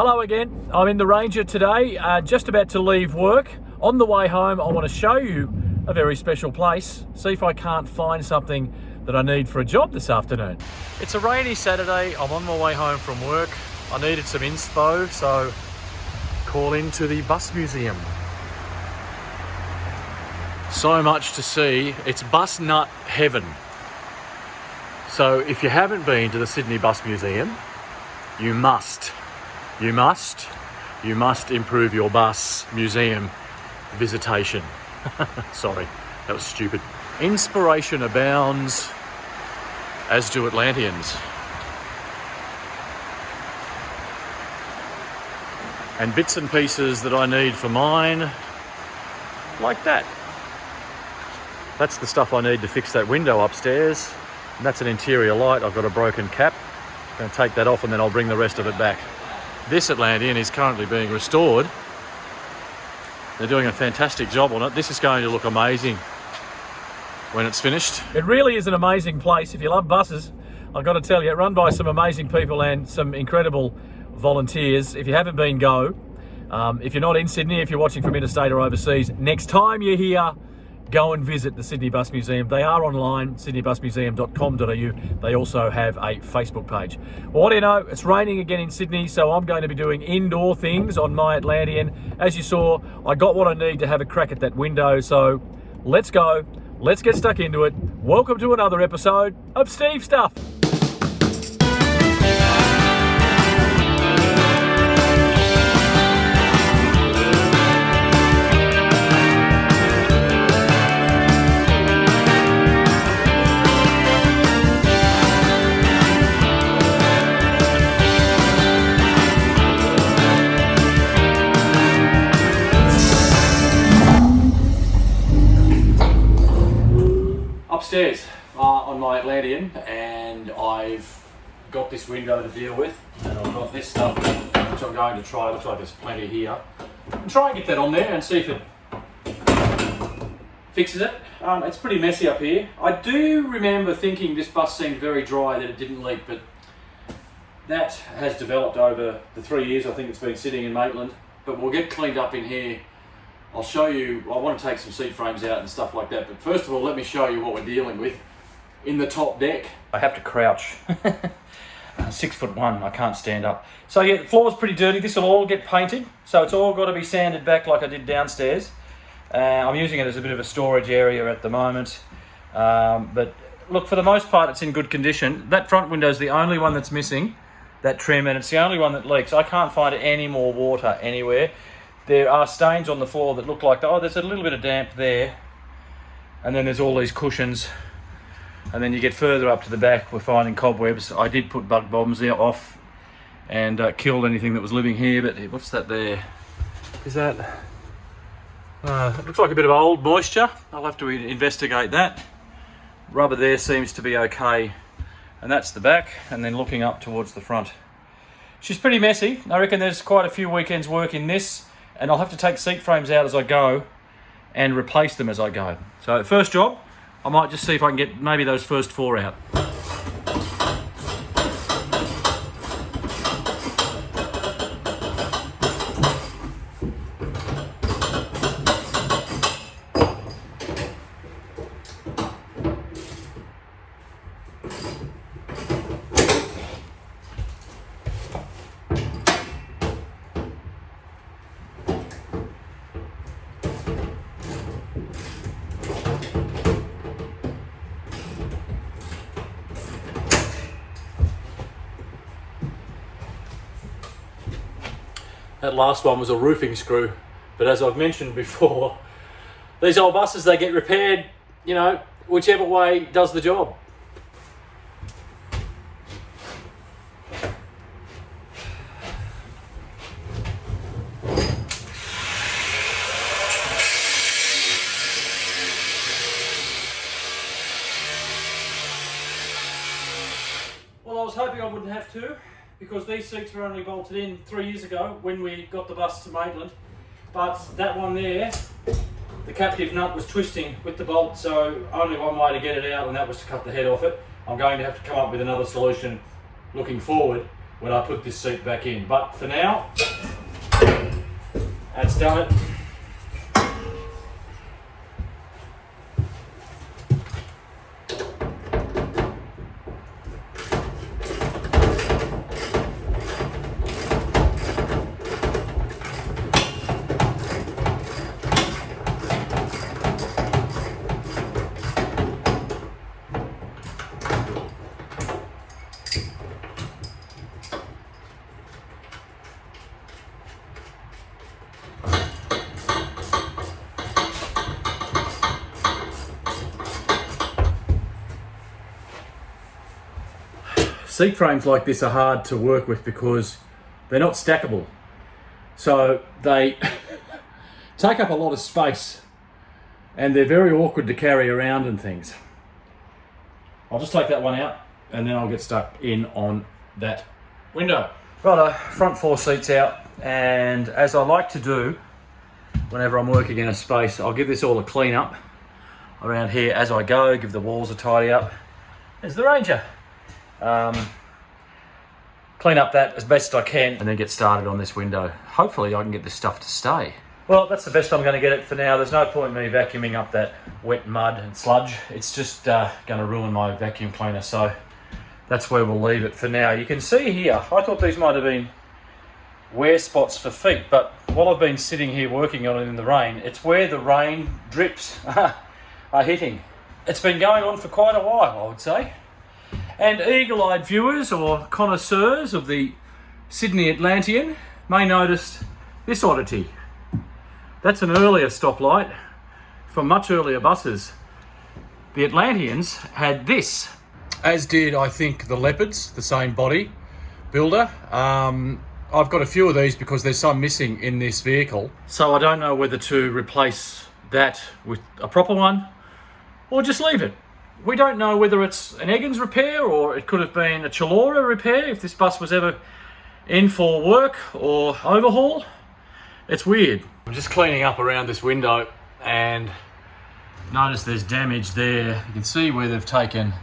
Hello again, I'm in the Ranger today, just about to leave work. On the way home, I want to show you a very special place, see if I can't find something that I need for a job this afternoon. It's a rainy Saturday, I'm on my way home from work. I needed some inspo, so call into the bus museum. So much to see, it's bus nut heaven. So if you haven't been to the Sydney Bus Museum, you must improve your bus museum visitation. Sorry, that was stupid. Inspiration abounds, as do Atlanteans. And bits and pieces that I need for mine, like that. That's the stuff I need to fix that window upstairs. And that's an interior light. I've got a broken cap. I'm going to take that off and then I'll bring the rest of it back. This Atlantean is currently being restored. They're doing a fantastic job on it. This is going to look amazing when it's finished. It really is an amazing place. If you love buses, I've got to tell you, run by some amazing people and some incredible volunteers. If you haven't been, go. If you're not in Sydney, if you're watching from interstate or overseas, next time you're here, go and visit the Sydney Bus Museum. They are online, sydneybusmuseum.com.au. They also have a Facebook page. Well, what do you know? It's raining again in Sydney, so I'm going to be doing indoor things on my Atlantean. As you saw, I got what I need to have a crack at that window, so let's go. Let's get stuck into it. Welcome to another episode of Steve Stuff. Upstairs on my Atlantean, and I've got this window to deal with, and I've got this stuff which I'm going to try. Looks like there's plenty here. And try and get that on there and see if it fixes it. It's pretty messy up here. I do remember thinking this bus seemed very dry, that it didn't leak, but that has developed over the 3 years I think it's been sitting in Maitland. But we'll get cleaned up in here. I'll show you, I want to take some seat frames out and stuff like that, but first of all, let me show you what we're dealing with in the top deck. I have to crouch. 6'1", I can't stand up. So yeah, the floor's pretty dirty. This will all get painted, so it's all got to be sanded back like I did downstairs. I'm using it as a bit of a storage area at the moment. But look, for the most part, it's in good condition. That front window is the only one that's missing, that trim, and it's the only one that leaks. I can't find any more water anywhere. There are stains on the floor that look like, oh, there's a little bit of damp there. And then there's all these cushions. And then you get further up to the back, we're finding cobwebs. I did put bug bombs there off and killed anything that was living here, but what's that there? Is that, it looks like a bit of old moisture. I'll have to investigate that. Rubber there seems to be okay. And that's the back, and then looking up towards the front. She's pretty messy. I reckon there's quite a few weekends work in this. And I'll have to take seat frames out as I go and replace them as I go. So first job, I might just see if I can get maybe those first 4 out. That last one was a roofing screw, but as I've mentioned before, these old buses, they get repaired, you know, whichever way does the job. Well, I was hoping I wouldn't have to, because these seats were only bolted in 3 years ago when we got the bus to Maitland. But that one there, the captive nut was twisting with the bolt, so only one way to get it out, and that was to cut the head off it. I'm going to have to come up with another solution looking forward, when I put this seat back in. But for now, that's done it. Seat frames like this are hard to work with because they're not stackable. So they take up a lot of space and they're very awkward to carry around and things. I'll just take that one out and then I'll get stuck in on that window. Righto, front 4 seats out, and as I like to do whenever I'm working in a space, I'll give this all a clean up around here as I go, give the walls a tidy up. There's the Ranger. Clean up that as best I can and then get started on this window. Hopefully I can get this stuff to stay. Well, that's the best I'm going to get it for now. There's no point in me vacuuming up that wet mud and sludge. It's just going to ruin my vacuum cleaner, so that's where we'll leave it for now. You can see here, I thought these might have been wear spots for feet, but while I've been sitting here working on it in the rain, it's where the rain drips are hitting. It's been going on for quite a while, I would say. And eagle-eyed viewers or connoisseurs of the Sydney Atlantean may notice this oddity. That's an earlier stoplight from much earlier buses. The Atlanteans had this, as did, I think, the Leopards, the same body builder. I've got a few of these because there's some missing in this vehicle. So I don't know whether to replace that with a proper one or just leave it. We don't know whether it's an Eggins repair or it could have been a Chullora repair if this bus was ever in for work or overhaul. It's weird. I'm just cleaning up around this window and notice there's damage there. You can see where they've taken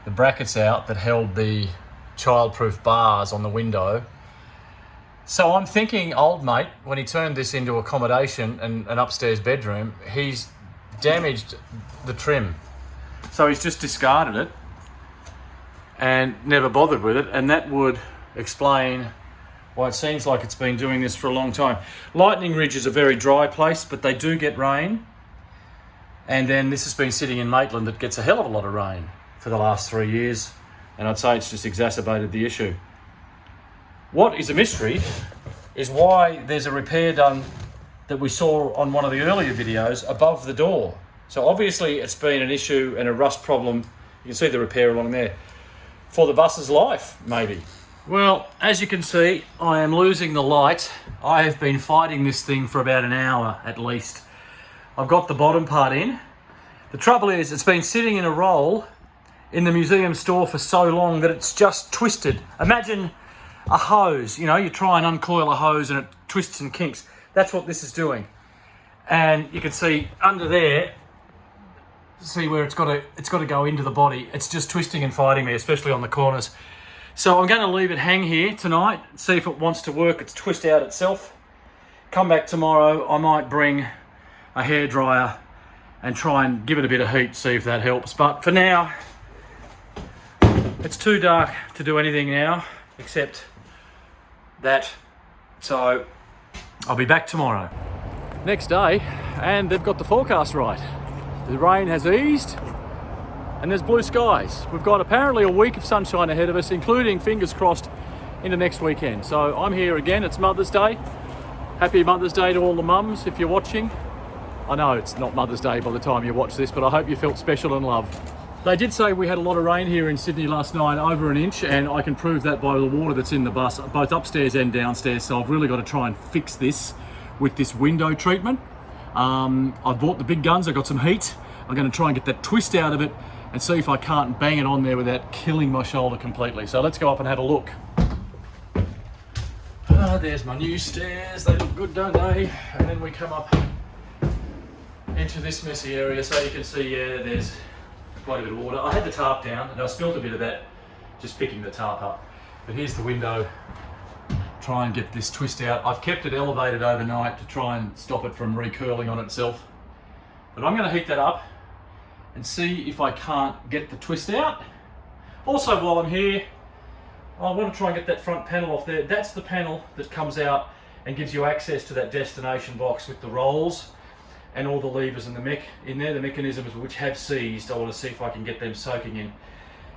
the brackets out that held the childproof bars on the window. So I'm thinking old mate, when he turned this into accommodation and an upstairs bedroom, he's damaged the trim. So he's just discarded it and never bothered with it, and that would explain why it seems like it's been doing this for a long time. Lightning Ridge is a very dry place, but they do get rain. And then this has been sitting in Maitland that gets a hell of a lot of rain for the last 3 years, and I'd say it's just exacerbated the issue. What is a mystery is why there's a repair done that we saw on one of the earlier videos above the door. So obviously it's been an issue and a rust problem. You can see the repair along there for the bus's life, maybe. Well, as you can see, I am losing the light. I have been fighting this thing for about an hour at least. I've got the bottom part in. The trouble is it's been sitting in a roll in the museum store for so long that it's just twisted. Imagine a hose, you know, you try and uncoil a hose and it twists and kinks. That's what this is doing. And you can see under there, see where it's got to go into the body. It's just twisting and fighting me, especially on the corners. So I'm going to leave it hang here tonight, see if it wants to work its twist out itself. Come back tomorrow, I might bring a hairdryer and try and give it a bit of heat, see if that helps. But for now, it's too dark to do anything now, except that. So I'll be back tomorrow. Next day, and they've got the forecast right. The rain has eased and there's blue skies. We've got apparently a week of sunshine ahead of us, including, fingers crossed, into next weekend. So I'm here again, it's Mother's Day. Happy Mother's Day to all the mums if you're watching. I know it's not Mother's Day by the time you watch this, but I hope you felt special and loved. They did say we had a lot of rain here in Sydney last night, over an inch, and I can prove that by the water that's in the bus, both upstairs and downstairs. So I've really got to try and fix this with this window treatment. I've bought the big guns, I've got some heat. I'm going to try and get that twist out of it and see if I can't bang it on there without killing my shoulder completely. So let's go up and have a look. There's my new stairs, they look good, don't they? And then we come up into this messy area, so you can see, yeah, there's quite a bit of water. I had the tarp down and I spilled a bit of that just picking the tarp up. But here's the window. Try and get this twist out. I've kept it elevated overnight to try and stop it from recurling on itself. But I'm going to heat that up and see if I can't get the twist out. Also, while I'm here, I want to try and get that front panel off there. That's the panel that comes out and gives you access to that destination box with the rolls and all the levers and the mech in there, the mechanisms which have seized. I want to see if I can get them soaking in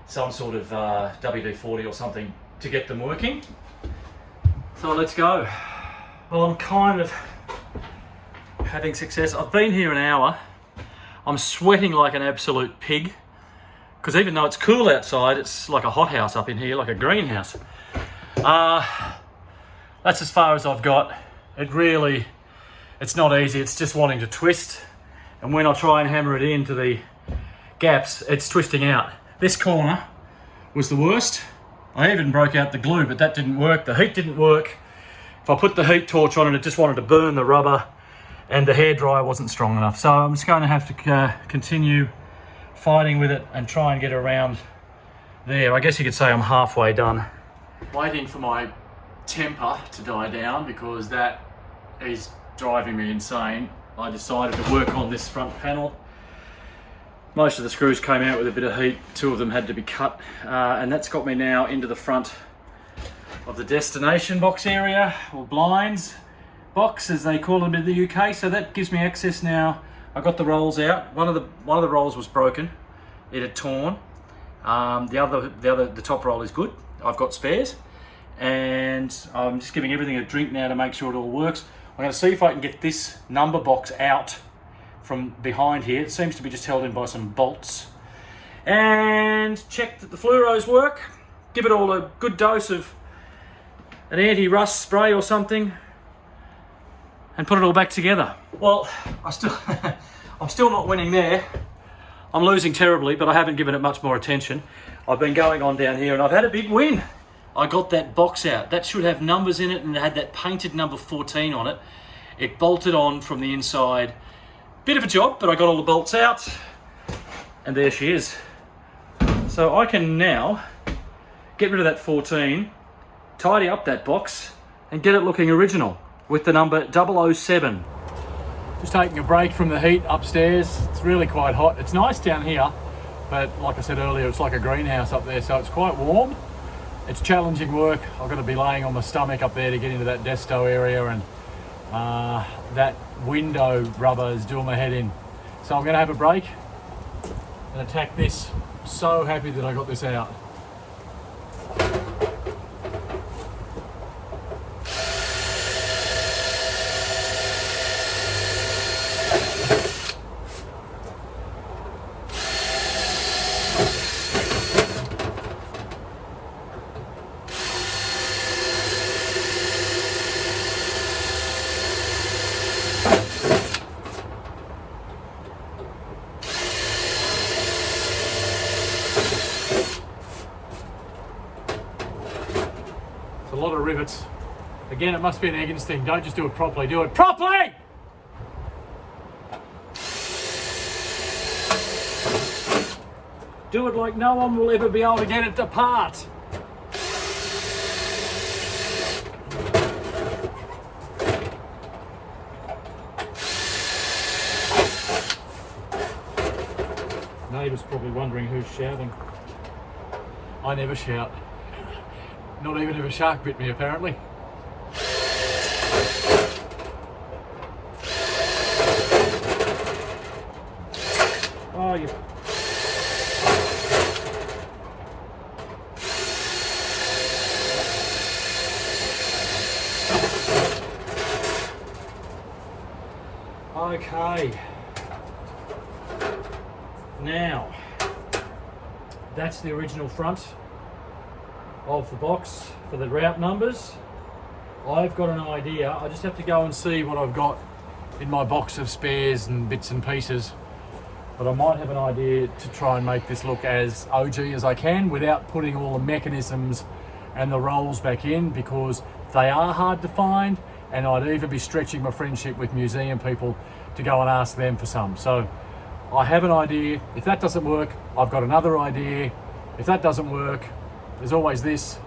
some sort of WD-40 or something to get them working. So let's go. Well, I'm kind of having success. I've been here an hour. I'm sweating like an absolute pig, because even though it's cool outside, it's like a hothouse up in here, like a greenhouse. That's as far as I've got. It's not easy. It's just wanting to twist. And when I try and hammer it into the gaps, it's twisting out. This corner was the worst. I even broke out the glue, but that didn't work. The heat didn't work. If I put the heat torch on it just wanted to burn the rubber, and the hairdryer wasn't strong enough. So I'm just going to have to continue fighting with it and try and get around there. I guess you could say I'm halfway done. Waiting for my temper to die down because that is driving me insane. I decided to work on this front panel. Most of the screws came out with a bit of heat. 2 of them had to be cut, and that's got me now into the front of the destination box area, or blinds box as they call them in the UK. So that gives me access now. I got the rolls out. One of the rolls was broken. It had torn. The top roll is good. I've got spares, and I'm just giving everything a drink now to make sure it all works. I'm going to see if I can get this number box out from behind here. It seems to be just held in by some bolts. And check that the fluoros work. Give it all a good dose of an anti-rust spray or something, and put it all back together. Well, I'm still not winning there. I'm losing terribly, but I haven't given it much more attention. I've been going on down here and I've had a big win. I got that box out. That should have numbers in it, and it had that painted number 14 on it. It bolted on from the inside. Bit of a job, but I got all the bolts out, and there she is. So I can now get rid of that 14, tidy up that box, and get it looking original with the number 007. Just taking a break from the heat upstairs. It's really quite hot. It's nice down here, but like I said earlier, it's like a greenhouse up there, so it's quite warm. It's challenging work. I've got to be laying on my stomach up there to get into that desto area, and that window rubber is doing my head in. So I'm going to have a break and attack this. So happy that I got this out. A lot of rivets. Again, it must be an Eggins thing. Don't just do it properly. Do it properly! Do it like no one will ever be able to get it apart. Neighbours probably wondering who's shouting. I never shout. Not even if a shark bit me, apparently. Oh, you... Okay. Now, that's the original front of the box for the route numbers. I've got an idea. I just have to go and see what I've got in my box of spares and bits and pieces, but I might have an idea to try and make this look as OG as I can without putting all the mechanisms and the rolls back in, because they are hard to find, and I'd even be stretching my friendship with museum people to go and ask them for some. So I have an idea. If that doesn't work, I've got another idea. If that doesn't work, there's always this.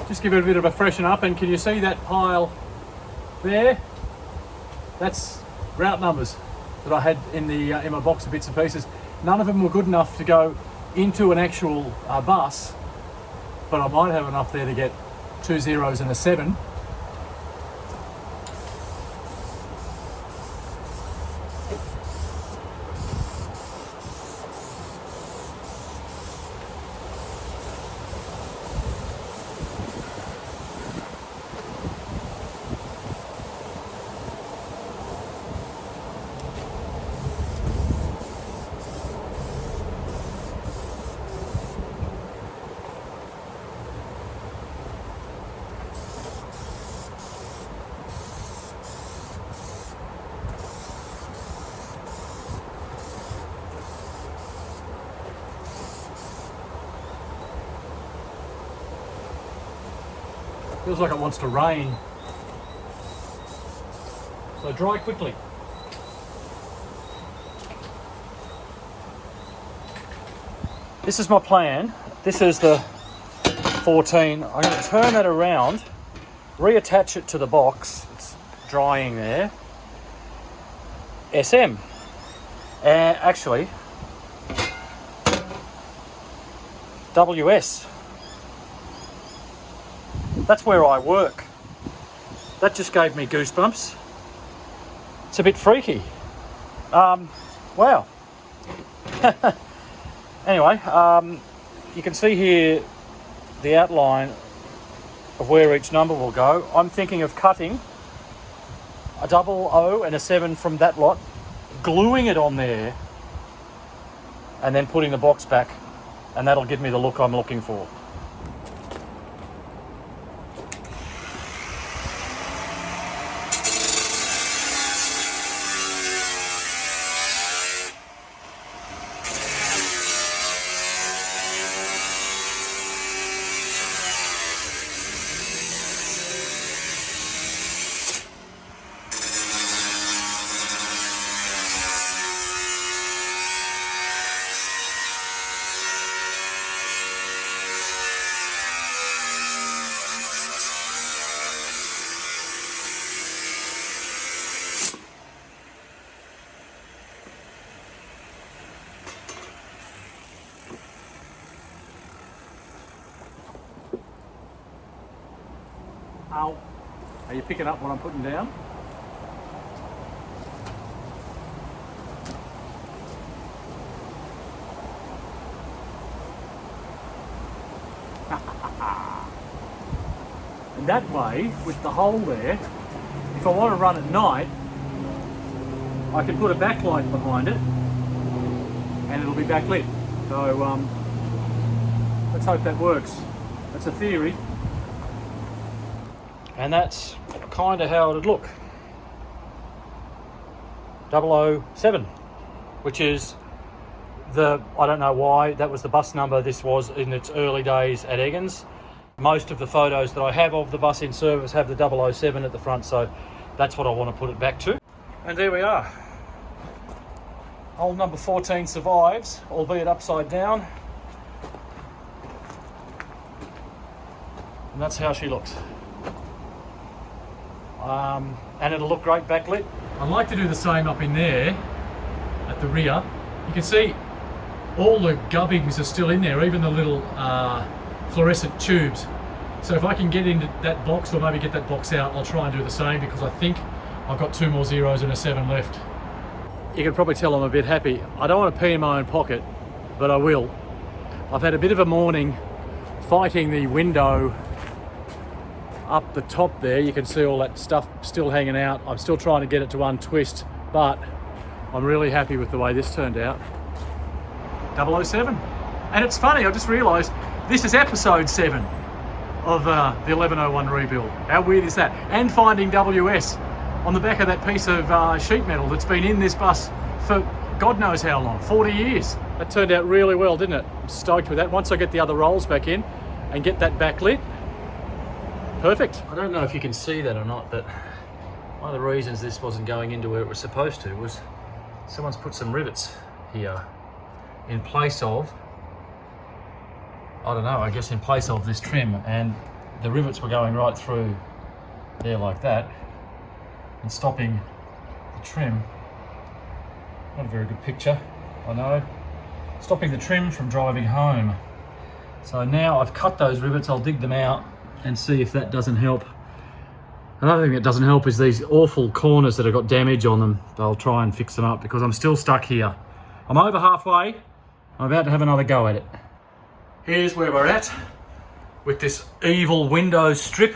Just give it a bit of a freshen up, and can you see that pile there? That's route numbers that I had in my box of bits and pieces. None of them were good enough to go into an actual bus, but I might have enough there to get 2 zeros and a 7. Feels like it wants to rain. So dry quickly. This is my plan. This is the 14. I'm going to turn that around, reattach it to the box. It's drying there. SM. And actually, WS. That's where I work. That just gave me goosebumps. It's a bit freaky. Wow. Anyway, you can see here the outline of where each number will go. I'm thinking of cutting a 00 and a 7 from that lot, gluing it on there, and then putting the box back, and that'll give me the look I'm looking for. Ow. Are you picking up what I'm putting down? And that way, with the hole there, if I want to run at night, I can put a backlight behind it and it'll be backlit. So let's hope that works. That's a theory. And that's kind of how it'd look. 007, which is the, I don't know why, that was the bus number this was in its early days at Eggins. Most of the photos that I have of the bus in service have the 007 at the front, so that's what I want to put it back to. And there we are. Old number 14 survives, albeit upside down. And that's how she looks. And it'll look great backlit. I'd like to do the same up in there at the rear. You can see all the gubbings are still in there, even the little fluorescent tubes. So if I can get into that box, or maybe get that box out, I'll try and do the same, because I think I've got 2 more zeros and a 7 left. You can probably tell I'm a bit happy. I don't want to pee in my own pocket, but I will. I've had a bit of a morning fighting the window up the top there. You can see all that stuff still hanging out. I'm still trying to get it to untwist, but I'm really happy with the way this turned out. 007. And it's funny, I just realised this is episode 7 of the 1101 rebuild. How weird is that? And finding WS on the back of that piece of sheet metal that's been in this bus for God knows how long, 40 years. That turned out really well, didn't it? I'm stoked with that. Once I get the other rolls back in and get that backlit, perfect. I don't know if you can see that or not, but one of the reasons this wasn't going into where it was supposed to was someone's put some rivets here in place of, I don't know, I guess in place of this trim, and the rivets were going right through there like that and stopping the trim. Not a very good picture, I know. Stopping the trim from driving home. So now I've cut those rivets, I'll dig them out and see if that doesn't help. Another thing that doesn't help is these awful corners that have got damage on them. I'll try and fix them up because I'm still stuck here. I'm over halfway. I'm about to have another go at it. Here's where we're at with this evil window strip.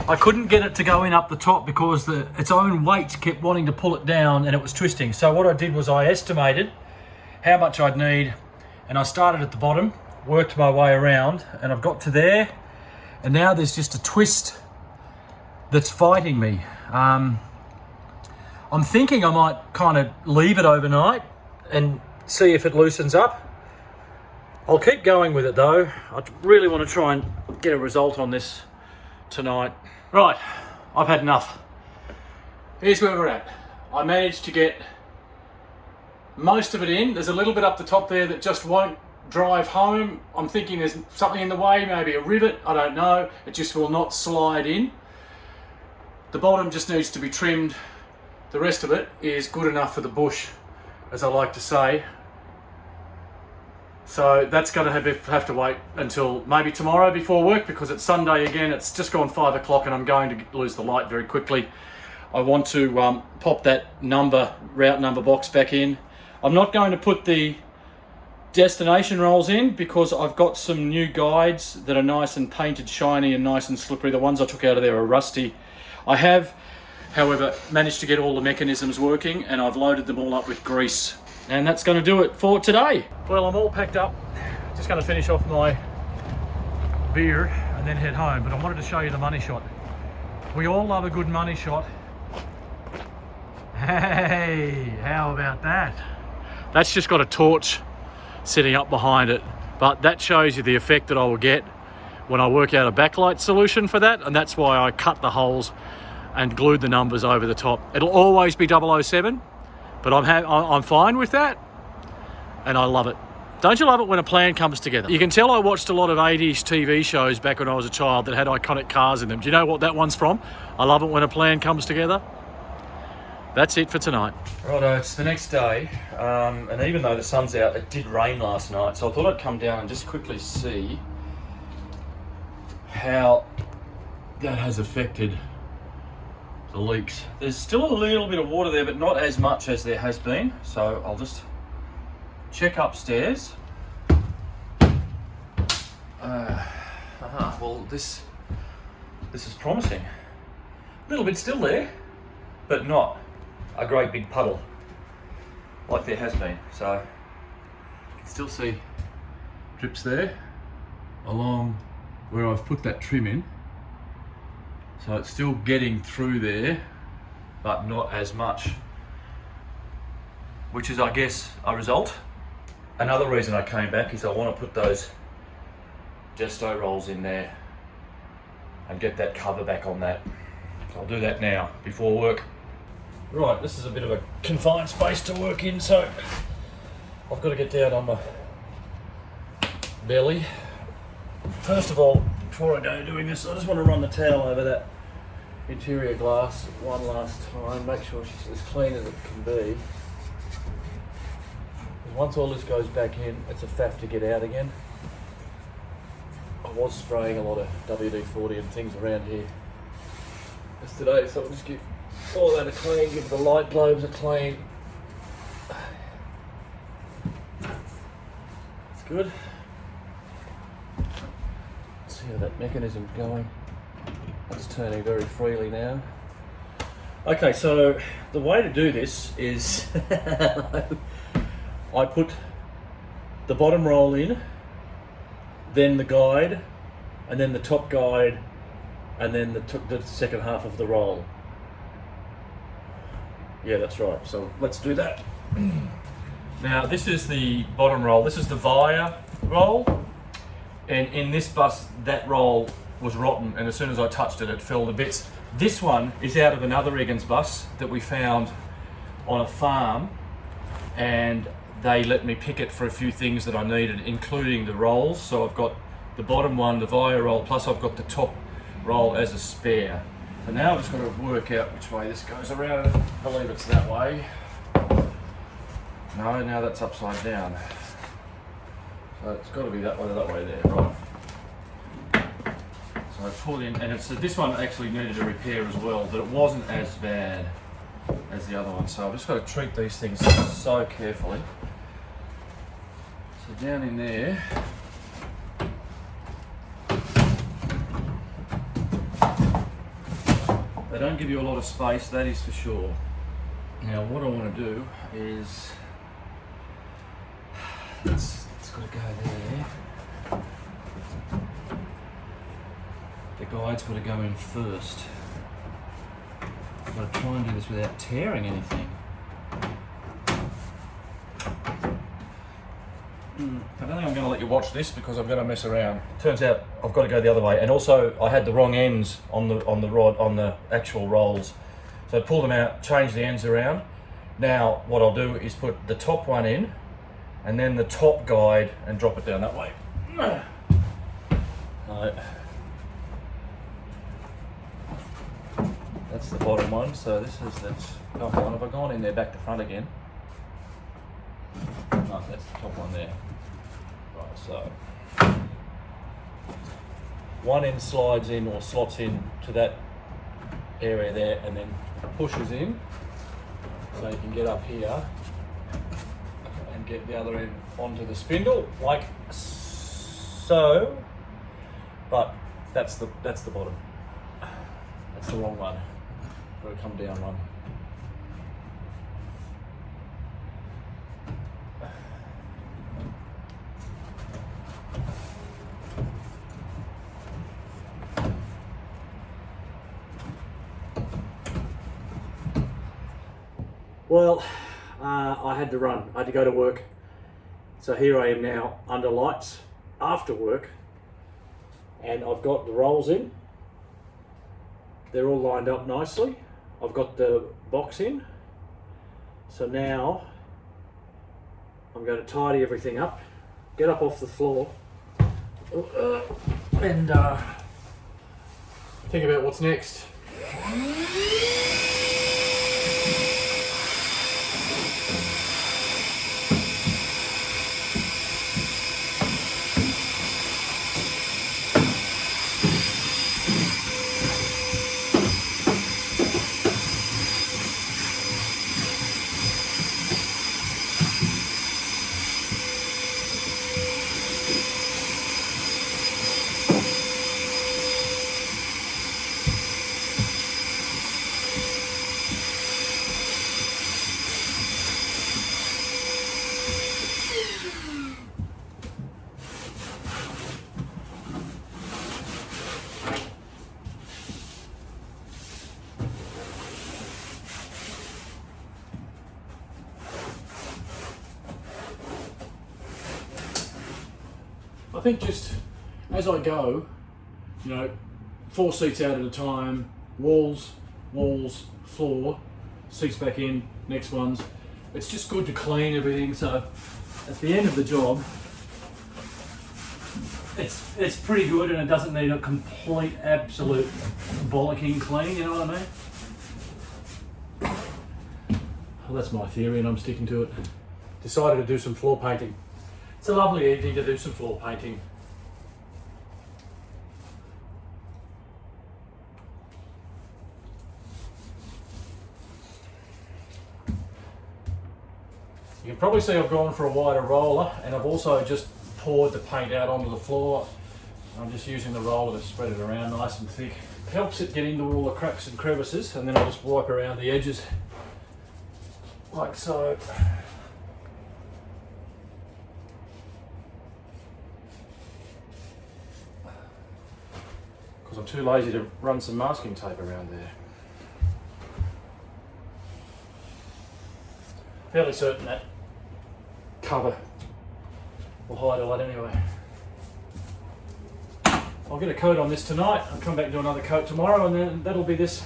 I couldn't get it to go in up the top because its own weight kept wanting to pull it down and it was twisting. So what I did was I estimated how much I'd need, and I started at the bottom, worked my way around, and I've got to there, and now there's just a twist that's fighting me. I'm thinking I might kind of leave it overnight and see if it loosens up. I'll keep going with it though. I really want to try and get a result on this tonight. Right, I've had enough. Here's where we're at. I managed to get most of it in. There's a little bit up the top there that just won't drive home. I'm thinking there's something in the way, maybe a rivet, I don't know. It just will not slide in. The bottom just needs to be trimmed. The rest of it is good enough for the bush, as I like to say. So that's going to have to wait until maybe tomorrow before work, because it's Sunday again. It's just gone 5 o'clock and I'm going to lose the light very quickly. I want to pop that route number box back in. I'm not going to put the destination rolls in because I've got some new guides that are nice and painted shiny and nice and slippery. The ones I took out of there are rusty. I have, however, managed to get all the mechanisms working and I've loaded them all up with grease. And that's going to do it for today. Well, I'm all packed up. Just going to finish off my beer and then head home. But I wanted to show you the money shot. We all love a good money shot. Hey, how about that? That's just got a torch sitting up behind it. But that shows you the effect that I will get when I work out a backlight solution for that. And that's why I cut the holes and glued the numbers over the top. It'll always be 007. But I'm fine with that, and I love it. Don't you love it when a plan comes together? You can tell I watched a lot of 80s TV shows back when I was a child that had iconic cars in them. Do you know what that one's from? I love it when a plan comes together. That's it for tonight. Righto, it's the next day, and even though the sun's out, it did rain last night, so I thought I'd come down and just quickly see how that has affected the leaks. There's still a little bit of water there, but not as much as there has been. So I'll just check upstairs. Well, this is promising. A little bit still there, but not a great big puddle like there has been. So you can still see drips there along where I've put that trim in. So it's still getting through there, but not as much, which is, I guess, a result. Another reason I came back is I want to put those Desto rolls in there and get that cover back on that. So I'll do that now before work. Right, this is a bit of a confined space to work in, so I've got to get down on my belly. First of all, before I go doing this, I just want to run the towel over that interior glass one last time, make sure it's as clean as it can be. Because once all this goes back in, it's a faff to get out again. I was spraying a lot of WD-40 and things around here yesterday, so I'll just give all that a clean, give the light globes a clean. It's good. See how that mechanism's going. It's turning very freely now. Okay, so the way to do this is I put the bottom roll in, then the guide, and then the top guide, and then the second half of the roll. Yeah, that's right. So let's do that. Now this is the bottom roll. This is the Via roll. And in this bus, that roll was rotten, and as soon as I touched it, it fell to bits. This one is out of another Egan's bus that we found on a farm, and they let me pick it for a few things that I needed, including the rolls. So I've got the bottom one, the via roll, plus I've got the top roll as a spare. So now I've just got to work out which way this goes around. I believe it's that way. No, now that's upside down. So it's got to be that way there, right. So I pull in, and this one actually needed a repair as well, but it wasn't as bad as the other one. So I've just got to treat these things so carefully. So down in there, they don't give you a lot of space, that is for sure. Now what I want to do is, it's got to go there. The guide's got to go in first. I've got to try and do this without tearing anything. I don't think I'm going to let you watch this because I'm going to mess around. Turns out I've got to go the other way, and also I had the wrong ends on the rod, on the actual rolls. So I pulled them out, changed the ends around. Now what I'll do is put the top one in, and then the top guide, and drop it down that way. Right. That's the bottom one, so that's, oh, hold on, have I gone in there back to front again? No, that's the top one there. Right, so one end slides in or slots in to that area there and then pushes in, so you can get up here and get the other end onto the spindle, like so, but that's the bottom. That's the wrong one. Got to come down one. Well, I had to run. I had to go to work. So here I am now under lights after work, and I've got the rolls in. They're all lined up nicely. I've got the box in. So now I'm going to tidy everything up, get up off the floor, and think about what's next. I think just as I go, 4 seats out at a time, walls, floor, seats back in, next ones. It's just good to clean everything, so at the end of the job, it's pretty good and it doesn't need a complete, absolute bollocking clean, you know what I mean? Well, that's my theory and I'm sticking to it. Decided to do some floor painting. It's a lovely evening to do some floor painting. You can probably see I've gone for a wider roller, and I've also just poured the paint out onto the floor. I'm just using the roller to spread it around nice and thick. It helps it get into all the cracks and crevices, and then I'll just wipe around the edges like so. Because I'm too lazy to run some masking tape around there. Fairly certain that cover will hide all that anyway. I'll get a coat on this tonight. I'll come back and do another coat tomorrow, and then that'll be this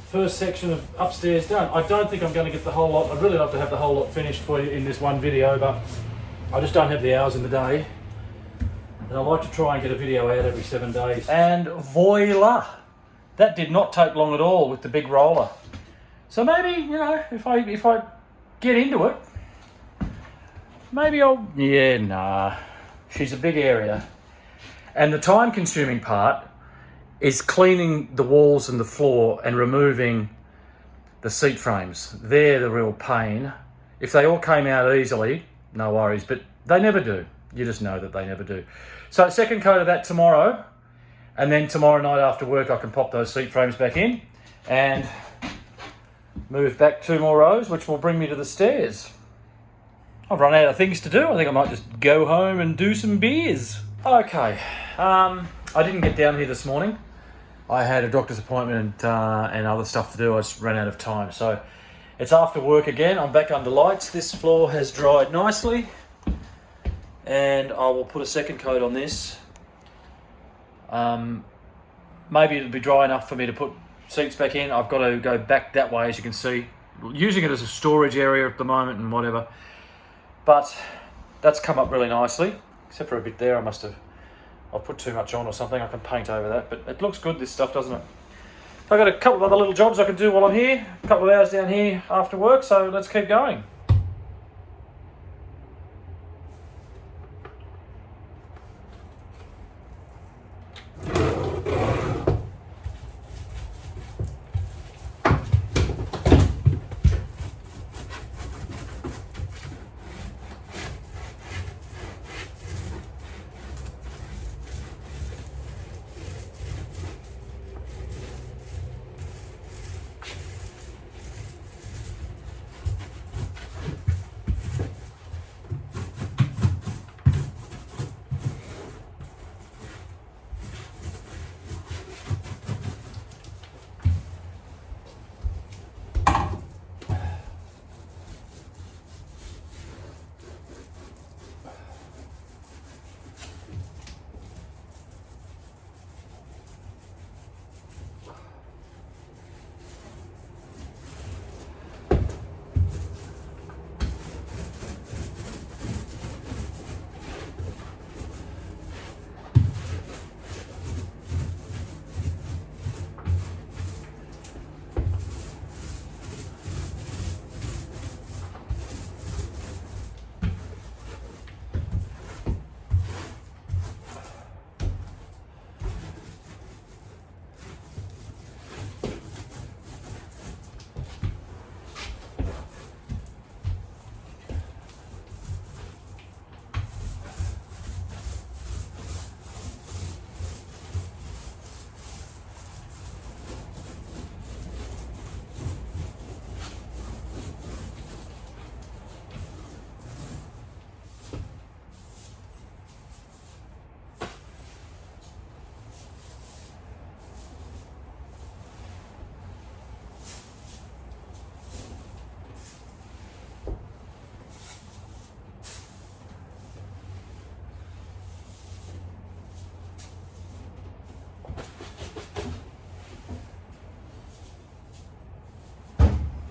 first section of upstairs done. I don't think I'm going to get the whole lot. I'd really love to have the whole lot finished for you in this one video, but I just don't have the hours in the day. And I like to try and get a video out every 7 days. And voila! That did not take long at all with the big roller. So maybe, you know, if I get into it, maybe I'll... Yeah, nah. She's a big area. And the time-consuming part is cleaning the walls and the floor and removing the seat frames. They're the real pain. If they all came out easily, no worries, but they never do. You just know that they never do. So second coat of that tomorrow, and then tomorrow night after work I can pop those seat frames back in and move back 2 more rows, which will bring me to the stairs. I've run out of things to do. I think I might just go home and do some beers. Okay, I didn't get down here this morning. I had a doctor's appointment and other stuff to do. I just ran out of time. So it's after work again. I'm back under lights. This floor has dried nicely. And I will put a second coat on this. Maybe it'll be dry enough for me to put seats back in. I've got to go back that way, as you can see. Using it as a storage area at the moment and whatever. But that's come up really nicely. Except for a bit there, I've put too much on or something. I can paint over that, but it looks good, this stuff, doesn't it? I've got a couple of other little jobs I can do while I'm here. A couple of hours down here after work, so let's keep going.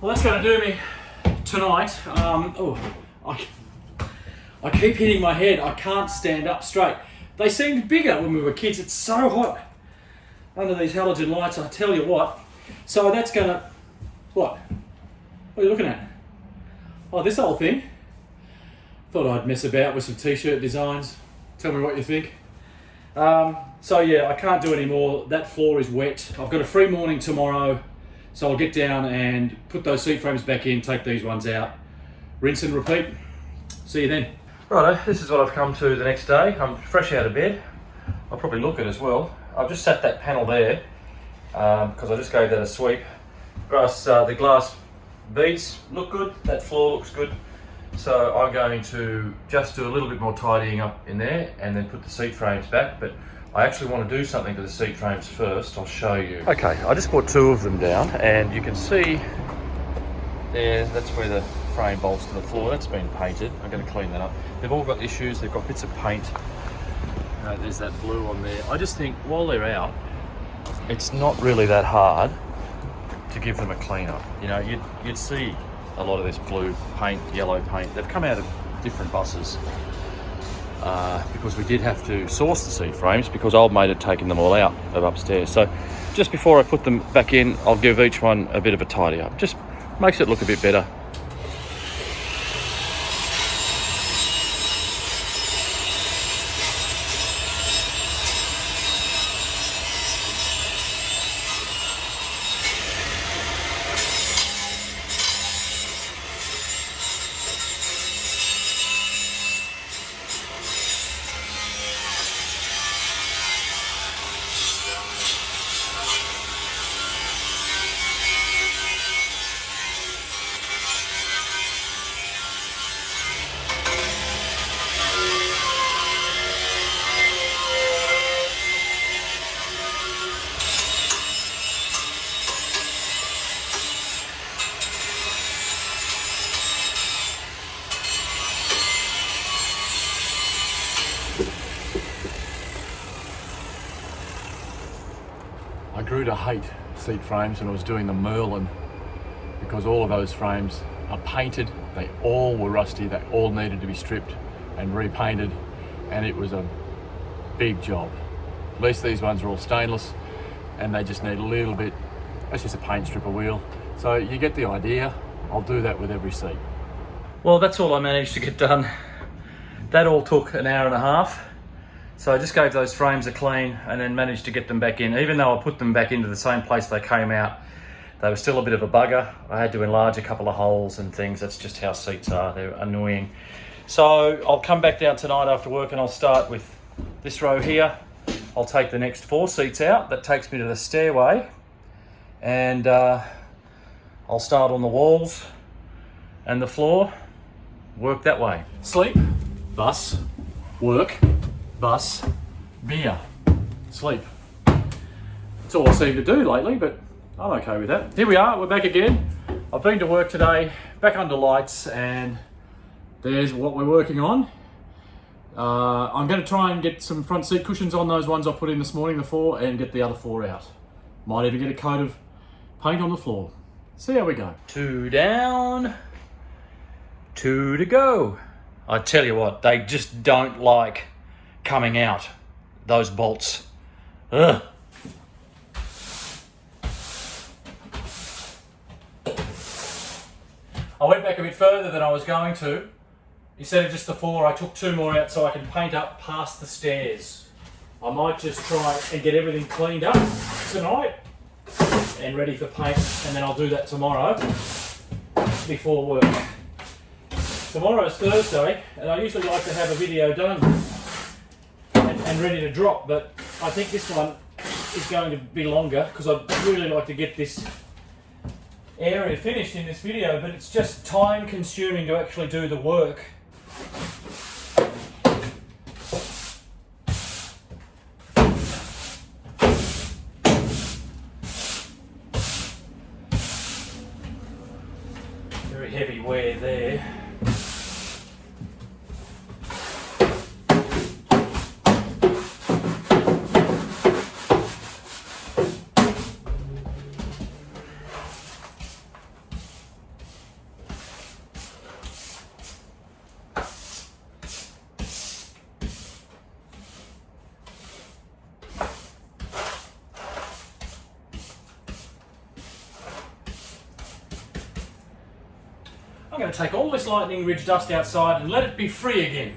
Well, that's going to do me tonight. I keep hitting my head. I can't stand up straight. They seemed bigger when we were kids. It's so hot under these halogen lights, I tell you what. So that's going to... What? What are you looking at? Oh, this whole thing. Thought I'd mess about with some t-shirt designs. Tell me what you think. So yeah, I can't do any more. That floor is wet. I've got a free morning tomorrow. So I'll get down and put those seat frames back in, take these ones out, rinse and repeat. See you then. Righto, this is what I've come to the next day. I'm fresh out of bed. I'll probably look it as well. I've just sat that panel there because I just gave that a sweep. The glass beads look good, that floor looks good. So I'm going to just do a little bit more tidying up in there and then put the seat frames back. But I actually want to do something to the seat frames first. I'll show you. Okay, I just put 2 of them down and you can see there, that's where the frame bolts to the floor. That's been painted. I'm going to clean that up. They've all got issues. They've got bits of paint. There's that blue on there. I just think while they're out, it's not really that hard to give them a clean up. You know, you'd see a lot of this blue paint, yellow paint. They've come out of different buses. because we did have to source the seat frames because old mate had taken them all out of upstairs. So just before I put them back in, I'll give each one a bit of a tidy up. Just makes it look a bit better. I grew to hate seat frames when I was doing the Merlin because all of those frames are painted, they all were rusty, they all needed to be stripped and repainted, and it was a big job. At least these ones are all stainless and they just need a little bit, that's just a paint stripper wheel. So you get the idea. I'll do that with every seat. Well, that's all I managed to get done. That all took an hour and a half. So I just gave those frames a clean and then managed to get them back in. Even though I put them back into the same place they came out, they were still a bit of a bugger. I had to enlarge a couple of holes and things. That's just how seats are, they're annoying. So I'll come back down tonight after work and I'll start with this row here. I'll take the next 4 seats out. That takes me to the stairway. And I'll start on the walls and the floor, work that way. Sleep, bus, work, bus, beer, sleep. That's all I seem to do lately, but I'm okay with that. Here we are, we're back again. I've been to work today, back under lights, and there's what we're working on. I'm going to try and get some front seat cushions on those ones I put in this morning, the 4, and get the other 4 out. Might even get a coat of paint on the floor. See how we go. 2 down, 2 to go. I tell you what, they just don't like coming out, those bolts. Ugh. I went back a bit further than I was going to. Instead of just the 4, I took 2 more out so I can paint up past the stairs. I might just try and get everything cleaned up tonight and ready for paint, and then I'll do that tomorrow before work. Tomorrow's Thursday, and I usually like to have a video done and ready to drop, but I think this one is going to be longer because I'd really like to get this area finished in this video, but it's just time consuming to actually do the work. Very heavy wear there. I'm going to take all this lightning ridge dust outside and let it be free again.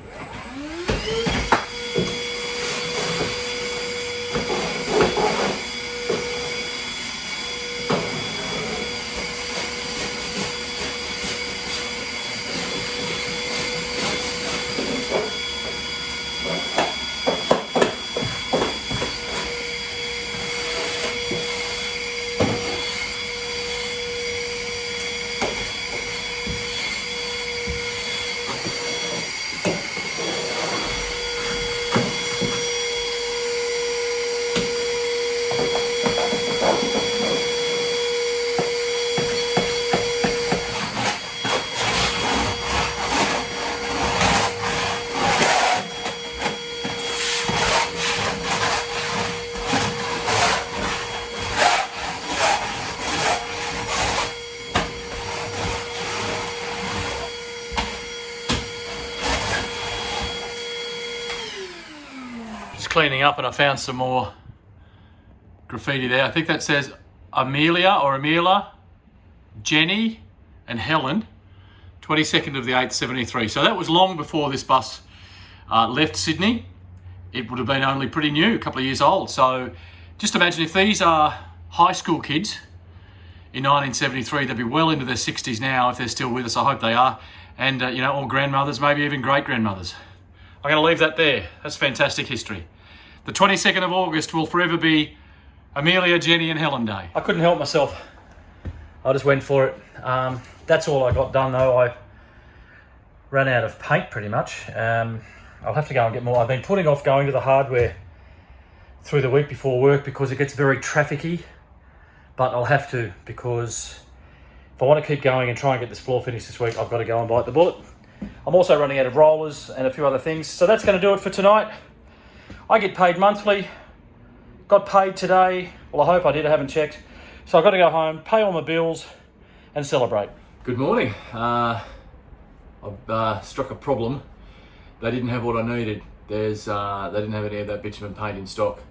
cleaning up and I found some more graffiti there. I think that says Amelia, Jenny and Helen, 22nd of the 8th, 73. So that was long before this bus left Sydney. It would have been only pretty new, a couple of years old. So just imagine if these are high school kids in 1973, they'd be well into their 60s now if they're still with us. I hope they are. And, you know, all grandmothers, maybe even great-grandmothers. I'm going to leave that there. That's fantastic history. The 22nd of August will forever be Amelia, Jenny and Helen Day. I couldn't help myself. I just went for it. That's all I got done though. I ran out of paint pretty much. I'll have to go and get more. I've been putting off going to the hardware through the week before work because it gets very trafficky. But I'll have to, because if I want to keep going and try and get this floor finished this week, I've got to go and bite the bullet. I'm also running out of rollers and a few other things. So that's going to do it for tonight. I get paid monthly. Got paid today. Well, I hope I did. I haven't checked. So I've got to go home, pay all my bills and celebrate. Good morning. I've struck a problem. They didn't have what I needed. They didn't have any of that bitumen paint in stock.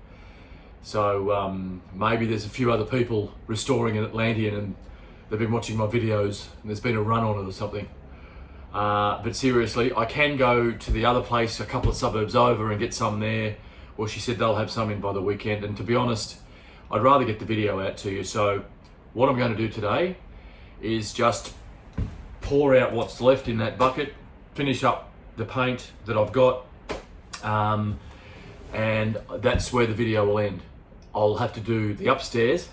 So maybe there's a few other people restoring an Atlantean and they've been watching my videos and there's been a run on it or something. But seriously, I can go to the other place a couple of suburbs over and get some there. Well, she said they'll have some in by the weekend. And to be honest, I'd rather get the video out to you. So what I'm going to do today is just pour out what's left in that bucket, finish up the paint that I've got, and that's where the video will end. I'll have to do the upstairs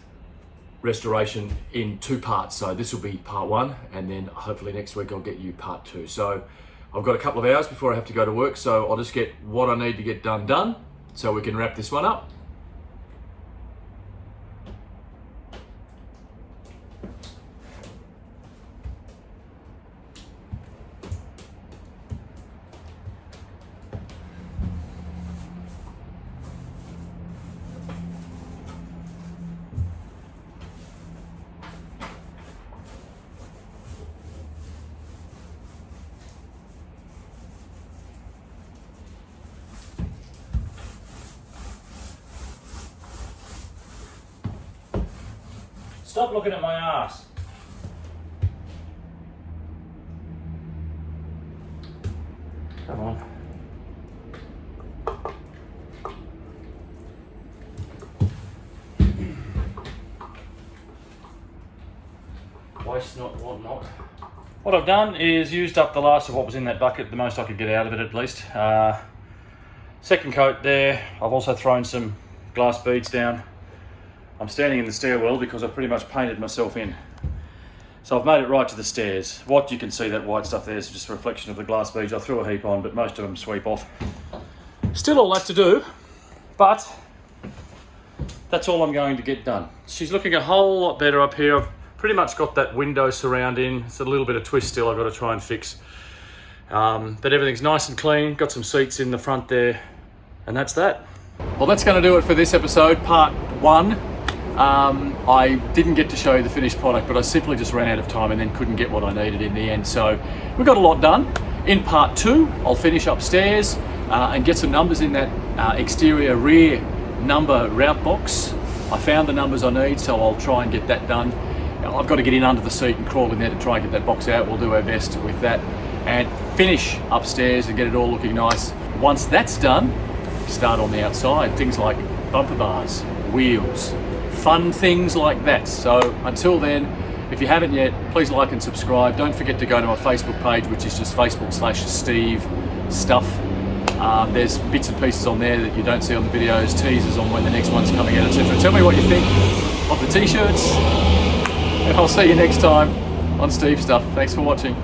restoration in 2 parts. So this will be part 1, and then hopefully next week I'll get you part 2. So I've got a couple of hours before I have to go to work, so I'll just get what I need to get done, so we can wrap this one up. Stop looking at my ass. Come on. Waste not, want not. What I've done is used up the last of what was in that bucket, the most I could get out of it at least. Second coat there. I've also thrown some glass beads down. I'm standing in the stairwell because I've pretty much painted myself in. So I've made it right to the stairs. What you can see, that white stuff there is just a reflection of the glass beads. I threw a heap on, but most of them sweep off. Still all that to do, but that's all I'm going to get done. She's looking a whole lot better up here. I've pretty much got that window surround in. It's a little bit of twist still I've got to try and fix. But everything's nice and clean. Got some seats in the front there, and that's that. Well, that's going to do it for this episode, part 1. I didn't get to show you the finished product, but I simply just ran out of time and then couldn't get what I needed in the end. So we got a lot done. In part 2, I'll finish upstairs and get some numbers in that exterior rear number route box. I found the numbers I need, so I'll try and get that done. I've got to get in under the seat and crawl in there to try and get that box out. We'll do our best with that and finish upstairs and get it all looking nice. Once that's done, start on the outside. Things like bumper bars, wheels, fun things like that. So until then, if you haven't yet, please like and subscribe. Don't forget to go to my Facebook page, which is just Facebook/Steve Stuff. There's bits and pieces on there that you don't see on the videos, teasers on when the next one's coming out, etc. Tell me what you think of the t-shirts, and I'll see you next time on Steve Stuff. Thanks for watching.